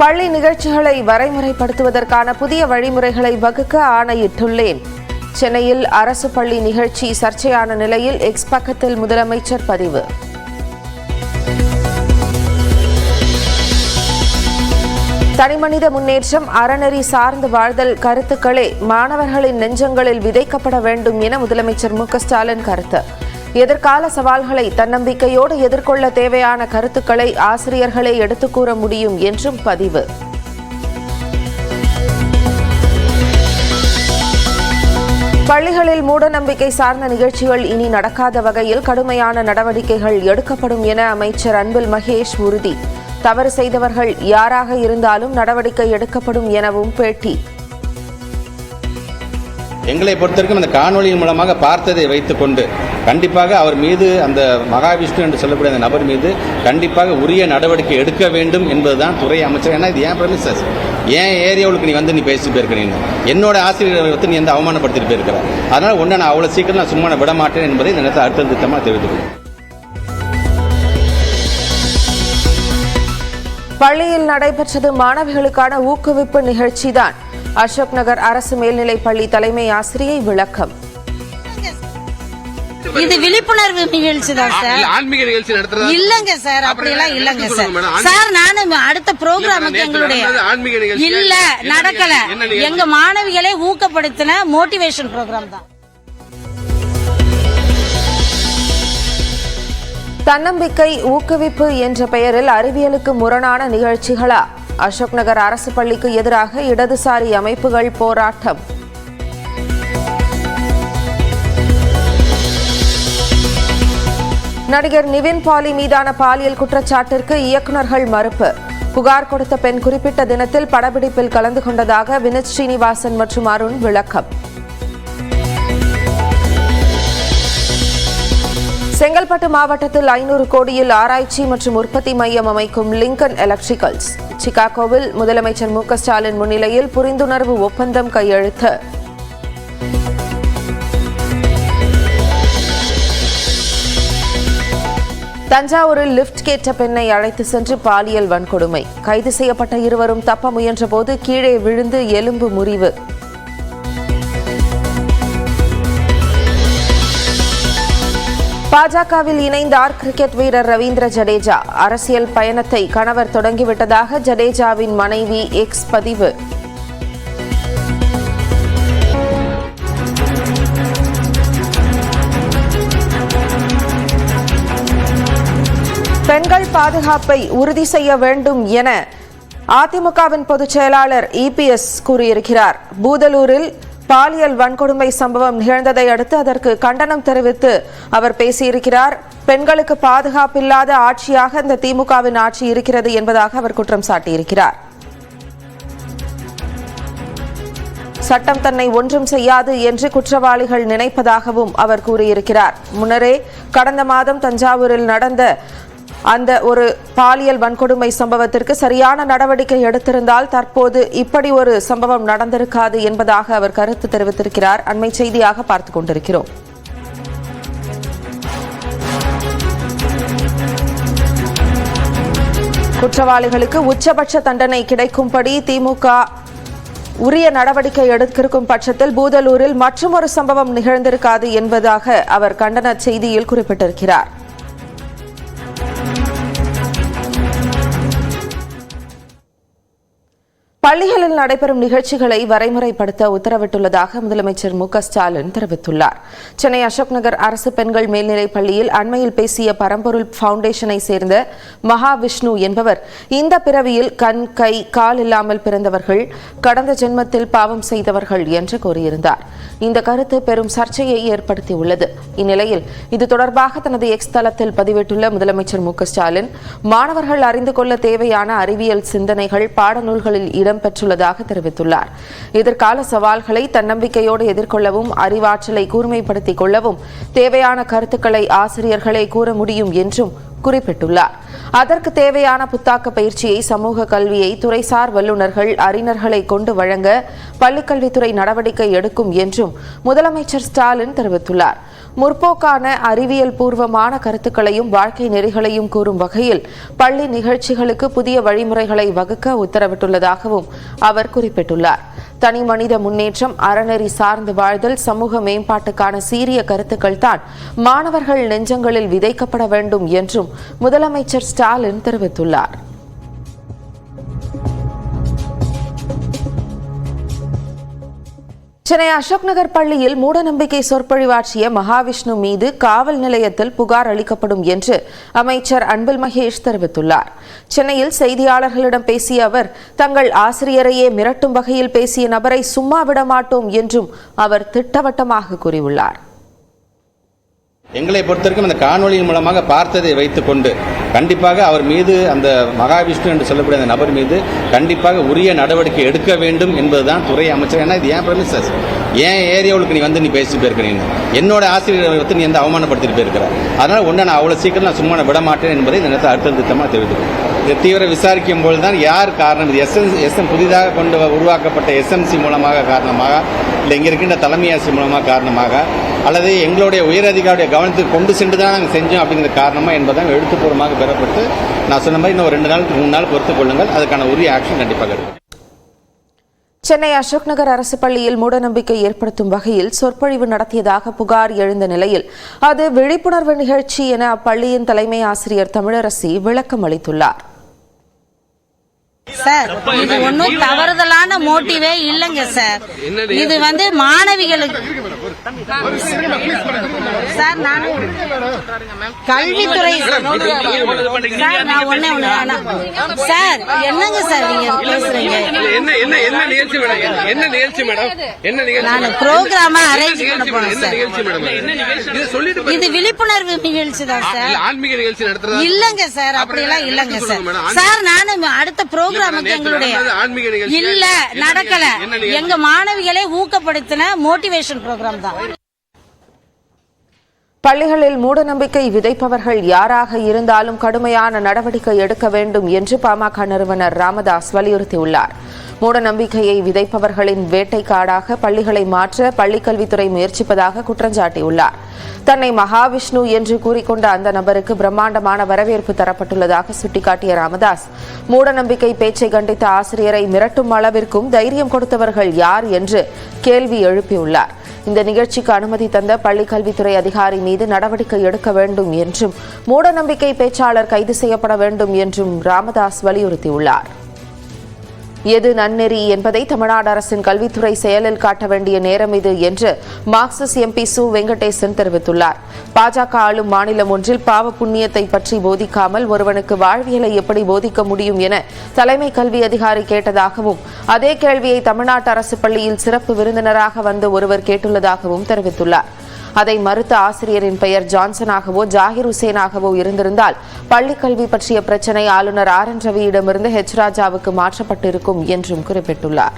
பள்ளி நிகழ்ச்சிகளை வரைமுறைப்படுத்துவதற்கான புதிய வழிமுறைகளை வகுக்க ஆணையிட்டுள்ளேன். சென்னையில் அரசு பள்ளி நிகழ்ச்சி சர்ச்சையான நிலையில் எக்ஸ் பக்கத்தில் முதலமைச்சர் பதிவு. தனிமனித முன்னேற்றம், அறநெறி சார்ந்து வாழ்தல் கருத்துக்களே மாணவர்களின் நெஞ்சங்களில் விதைக்கப்பட வேண்டும் என முதலமைச்சர் மு.க.ஸ்டாலின் கருத்து. எதிர்கால சவால்களை தன்னம்பிக்கையோடு எதிர்கொள்ள தேவையான கருத்துக்களை ஆசிரியர்களே எடுத்துக் கூற முடியும் என்றும் பதிவு. பள்ளிகளில் மூடநம்பிக்கை சார்ந்த நிகழ்ச்சிகள் இனி நடக்காத வகையில் கடுமையான நடவடிக்கைகள் எடுக்கப்படும் என அமைச்சர் அன்பில் மகேஷ் உறுதி. தவறு செய்தவர்கள் யாராக இருந்தாலும் நடவடிக்கை எடுக்கப்படும் எனவும் பேட்டி. எங்களை பொறுத்தவரைக்கும் அந்த காணொலியின் மூலமாக பார்த்ததை வைத்துக் கொண்டு கண்டிப்பாக அவர் மீது, அந்த மகாவிஷ்ணு என்று சொல்லக்கூடிய அந்த நபர் மீது கண்டிப்பாக உரிய நடவடிக்கை எடுக்க வேண்டும் என்பதுதான் துறை அமைச்சர். ஏன்னா இது ஏன் பிரமிசஸ், ஏன் ஏரியாவுக்கு நீ பேசி போயிருக்கிறீங்க, என்னோட ஆசிரியர்களை நீ எந்த அவமானப்படுத்திட்டு போயிருக்கிற, அதனால ஒன்றை நான் அவ்வளவு சீக்கிரம் நான் சும்மா விட மாட்டேன் என்பதை இந்த நேரத்தில் அர்த்தம் திட்டமாக தெரிவித்துள்ளேன். பள்ளியில் நடைபெற்றது மாணவிகளுக்கான ஊக்குவிப்பு நிகழ்ச்சிதான். அசோக் நகர் அரசு மேல்நிலைப் பள்ளி தலைமை ஆசிரியை விளக்கம். இது விழிப்புணர்வு நிகழ்ச்சி தான் சார், ஆன்மீக நிகழ்ச்சி நடத்துறது இல்லங்க சார், அப்படியெல்லாம் இல்லங்க சார். சார் நானும் அடுத்த ப்ரோக்ராமுக்கு எங்களுடைய இல்ல நடக்கல, எங்க மாணவிகளை ஊக்கப்படுத்தின மோட்டிவேஷன் ப்ரோக்ராம் தான். தன்னம்பிக்கை ஊக்குவிப்பு என்ற பெயரில் அறிவியலுக்கு முரணான நிகழ்ச்சிகளா? அசோக் நகர் அரசு பள்ளிக்கு எதிராக இடதுசாரி அமைப்புகள் போராட்டம். நடிகர் நிவின் பாலி மீதான பாலியல் குற்றச்சாட்டிற்கு இயக்குநர்கள் மறுப்பு. புகார் கொடுத்த பெண் குறிப்பிட்ட தினத்தில் படப்பிடிப்பில் கலந்து கொண்டதாக வினித் ஸ்ரீனிவாசன் மற்றும் அருண் விளக்கம். செங்கல்பட்டு மாவட்டத்தில் 500 கோடியில் ஆராய்ச்சி மற்றும் உற்பத்தி மையம் அமைக்கும் லிங்கன் எலக்ட்ரிக்கல்ஸ். சிகாகோவில் முதலமைச்சர் மு.க.ஸ்டாலின் முன்னிலையில் புரிந்துணர்வு ஒப்பந்தம் கையெழுத்து. தஞ்சாவூரில் லிப்ட் கேட்ட பெண்ணை அழைத்து சென்று பாலியல் வன்கொடுமை. கைது செய்யப்பட்ட இருவரும் தப்ப முயன்றபோது கீழே விழுந்து எலும்பு முறிவு. பாஜகவில் இணைந்தார் கிரிக்கெட் வீரர் ரவீந்திர ஜடேஜா. அரசியல் பயணத்தை கணவர் தொடங்கிவிட்டதாக ஜடேஜாவின் மனைவி எக்ஸ் பதிவு. பெண்கள் பாதுகாப்பை உறுதி செய்ய வேண்டும் என அதிமுகவின் பொதுச் செயலாளர் இபிஎஸ் கூறியிருக்கிறார். பூதலூரில் பாலியல் வன்கொடுமை சம்பவம் நிகழ்ந்ததை அடுத்து அதற்கு கண்டனம் தெரிவித்து அவர் பேசியிருக்கிறார். பெண்களுக்கு பாதுகாப்பில்லாத ஆட்சியாக இந்த திமுகவின் ஆட்சி இருக்கிறது என்பதாக அவர் குற்றம் சாட்டியிருக்கிறார். சட்டம் தன்னை ஒன்றும் செய்யாது என்று குற்றவாளிகள் நினைப்பதாகவும் அவர் கூறியிருக்கிறார். முன்னரே கடந்த மாதம் தஞ்சாவூரில் நடந்த அந்த ஒரு பாலியல் வன்கொடுமை சம்பவத்திற்கு சரியான நடவடிக்கை எடுத்திருந்தால் தற்போது இப்படி ஒரு சம்பவம் நடந்திருக்காது என்பதாக அவர் கருத்து தெரிவித்திருக்கிறார். அண்மை செய்தியாக பார்த்துக் கொண்டிருக்கிறோம். குற்றவாளிகளுக்கு உச்சபட்ச தண்டனை கிடைக்கும்படி திமுக உரிய நடவடிக்கை எடுத்திருக்கும் பட்சத்தில் பூதலூரில் மற்றொரு சம்பவம் நிகழ்ந்திருக்காது என்பதாக அவர் கண்டன செய்தியில் குறிப்பிட்டிருக்கிறார். பள்ளிகளில் நடைபெறும் நிகழ்ச்சிகளை வரைமுறைப்படுத்த உத்தரவிட்டுள்ளதாக முதலமைச்சர் மு.க.ஸ்டாலின் தெரிவித்துள்ளார். சென்னை அசோக் நகர் அரசு பெண்கள் மேல்நிலைப் பள்ளியில் அண்மையில் பேசிய பரம்பொருள் பவுண்டேஷனை சேர்ந்த மகாவிஷ்ணு என்பவர், இந்த பிறவியில் கண், கை, கால் இல்லாமல் பிறந்தவர்கள் கடந்த ஜென்மத்தில் பாவம் செய்தவர்கள் என்று கூறியிருந்தார். இந்த கருத்து பெரும் சர்ச்சையை ஏற்படுத்தியுள்ளது. இந்நிலையில் இது தொடர்பாக தனது எக்ஸ் தளத்தில் பதிவிட்டுள்ள முதலமைச்சர் மு.க.ஸ்டாலின், மாணவர்கள் அறிந்து கொள்ள தேவையான அறிவியல் சிந்தனைகள் பாடநூல்களில் இடம்பெற்றுள்ளதாக தெரிவித்துள்ளார். எதிர்கால சவால்களை தன்னம்பிக்கையோடு எதிர்கொள்ளவும் அறிவாற்றலை கூர்மைப்படுத்திக் கொள்ளவும் தேவையான கருத்துக்களை ஆசிரியர்களே கூற முடியும் என்றும் குறிப்பிட்டுள்ளார். அதற்கு தேவையான புத்தாக்க பயிற்சியை, சமூக கல்வியை துறைசார் வல்லுநர்கள், அறிஞர்களை கொண்டு வழங்க பள்ளிக்கல்வித்துறை நடவடிக்கை எடுக்கும் என்றும் முதலமைச்சர் ஸ்டாலின் தெரிவித்துள்ளார். முற்போக்கான அறிவியல் பூர்வமான கருத்துக்களையும் வாழ்க்கை நெறிகளையும் கூறும் வகையில் பள்ளி நிகழ்ச்சிகளுக்கு புதிய வழிமுறைகளை வகுக்க உத்தரவிட்டுள்ளதாகவும் அவர் குறிப்பிட்டுள்ளார். தனி மனித முன்னேற்றம், அறநெறி சார்ந்து வாழ்தல், சமூக மேம்பாட்டுக்கான சீரிய கருத்துக்கள் தான் மாணவர்கள் நெஞ்சங்களில் விதைக்கப்பட வேண்டும் என்றும் முதலமைச்சர் ஸ்டாலின் தெரிவித்துள்ளார். சென்னை அசோக் நகர் பள்ளியில் மூடநம்பிக்கை சொற்பொழிவாற்றிய மகாவிஷ்ணு மீது காவல் நிலையத்தில் புகார் அளிக்கப்படும் என்று அமைச்சர் அன்பில் மகேஷ் தெரிவித்துள்ளார். சென்னையில் செய்தியாளர்களிடம் பேசிய அவர், தங்கள் ஆசிரியரையே மிரட்டும் வகையில் பேசிய நபரை சும்மா விடமாட்டோம் என்றும் அவர் திட்டவட்டமாக கூறியுள்ளார். எங்களை பொறுத்தவரைக்கும் அந்த காணொலியின் மூலமாக பார்த்ததை வைத்துக் கொண்டு கண்டிப்பாக அவர் மீது, அந்த மகாவிஷ்ணு என்று சொல்லக்கூடிய அந்த நபர் மீது கண்டிப்பாக உரிய நடவடிக்கை எடுக்க வேண்டும் என்பதுதான் துறை அமைச்சர். ஏன்னா இது ஏன் பிரமிசஸ், ஏன் ஏரியாவுக்கு நீ பேசிட்டு போயிருக்கிறீங்க, என்னோட ஆசிரியரை வந்து நீ அவமானப்படுத்திட்டு போயிருக்கிற, அதனால ஒன்றை நான் அவ்வளோ சீக்கிரம் நான் சும்மா விட மாட்டேன் என்பதை இந்த நேரத்தில் அடுத்த திட்டமாக தெரிவித்துக்கிறேன். இதை தீவிர விசாரிக்கும் போது தான் யார் காரணம், இது புதிதாக கொண்டு உருவாக்கப்பட்ட எஸ்எம்சி மூலமாக காரணமாக, இல்லை இங்கே இருக்கின்ற தலைமை ஆசிரியர் மூலமாக காரணமாக, அல்லது எங்களுடைய உயரதிகாரியுடைய கவனத்துக்கு கொண்டு சென்று தான் நாங்கள் செஞ்சோம் அப்படிங்கிற காரணமாக என்பதான் எழுத்துப்பூர்வமாக பெறப்பட்டு, நான் சொன்ன மாதிரி இன்னும் 2 நாள் 3 நாள் பொறுத்துக் கொள்ளுங்கள், அதுக்கான உரிய ஆக்ஷன் கண்டிப்பாக இருக்கும். சென்னை அசோக் நகர் அரசு பள்ளியில் மூடநம்பிக்கை ஏற்படுத்தும் வகையில் சொற்பொழிவு நடத்தியதாக புகார் எழுந்த நிலையில் அது விழிப்புணர்வு நிகழ்ச்சி என அப்பள்ளியின் தலைமை ஆசிரியர் தமிழரசி விளக்கம் அளித்துள்ளார். சார், இது ஒன்னும் தவறுதலான மோட்டிவே இல்லைங்க சார். இது வந்து மாணவிகளுக்கு சார், நான் கல்வித்துறை சார், நான் ஒண்ணே சார், என்னங்க சார் நீங்க பேசுறீங்க? நான் ப்ரோக்ராம அரேஞ்ச் பண்ண போறேன் சார். இது விழிப்புணர்வு நிகழ்ச்சி தான் சார். இல்லங்க சார், அப்படியெல்லாம் இல்லங்க சார். சார், நான் அடுத்த ப்ரோக்ராம் இல்ல நடக்கல, எங்க மாணவிகளை ஊக்கப்படுத்தின மோட்டிவேஷன் புரோகிராம் தான். பள்ளிகளில் மூடநம்பிக்கை விதைப்பவர்கள் யாராக இருந்தாலும் கடுமையான நடவடிக்கை எடுக்க வேண்டும் என்று பாமக நிறுவனர் ராமதாஸ் வலியுறுத்தியுள்ளார். மூடநம்பிக்கையை விதைப்பவர்களின் வேட்டைக்காடாக பள்ளிகளை மாற்ற பள்ளிக்கல்வித்துறை முயற்சிப்பதாக குற்றஞ்சாட்டியுள்ளார். தன்னை மகாவிஷ்ணு என்று கூறிக்கொண்ட அந்த நபருக்கு பிரம்மாண்டமான வரவேற்பு தரப்பட்டுள்ளதாக சுட்டிக்காட்டிய ராமதாஸ், மூடநம்பிக்கை பேச்சை கண்டித்த ஆசிரியரை மிரட்டும் அளவிற்கும் தைரியம் கொடுத்தவர்கள் யார் என்று கேள்வி எழுப்பியுள்ளார். இந்த நிகழ்ச்சிக்கு அனுமதி தந்த பள்ளிக்கல்வித்துறை அதிகாரி மீது நடவடிக்கை எடுக்க வேண்டும் என்றும், மூடநம்பிக்கை பேச்சாளர் கைது செய்யப்பட வேண்டும் என்றும் ராமதாஸ் வலியுறுத்தியுள்ளார். எது நன்னெறி என்பதை தமிழ்நாடு அரசின் கல்வித்துறை செயலில் காட்ட வேண்டிய நேரம் இது என்று மார்க்சிஸ்ட் எம்பி சு வெங்கடேசன் தெரிவித்துள்ளார். பாஜக ஆளும் மாநிலம் ஒன்றில் பாவ புண்ணியத்தை பற்றி போதிக்காமல் ஒருவனுக்கு வாழ்வியலை எப்படி போதிக்க முடியும் என தலைமை கல்வி அதிகாரி கேட்டதாகவும், அதே கேள்வியை தமிழ்நாட்டு அரசு பள்ளியில் சிறப்பு விருந்தினராக வந்த ஒருவர் கேட்டுள்ளதாகவும் தெரிவித்துள்ளார். அதை மறுத்த ஆசிரியரின் பெயர் ஜான்சனாகவோ ஜாகிர் ஹுசேனாகவோ இருந்திருந்தால் பள்ளிக்கல்வி பற்றிய பிரச்சினை ஆளுநர் ஆர் என் ரவியிடமிருந்து ராஜாவுக்கு மாற்றப்பட்டிருக்கும் என்றும் குறிப்பிட்டுள்ளார்.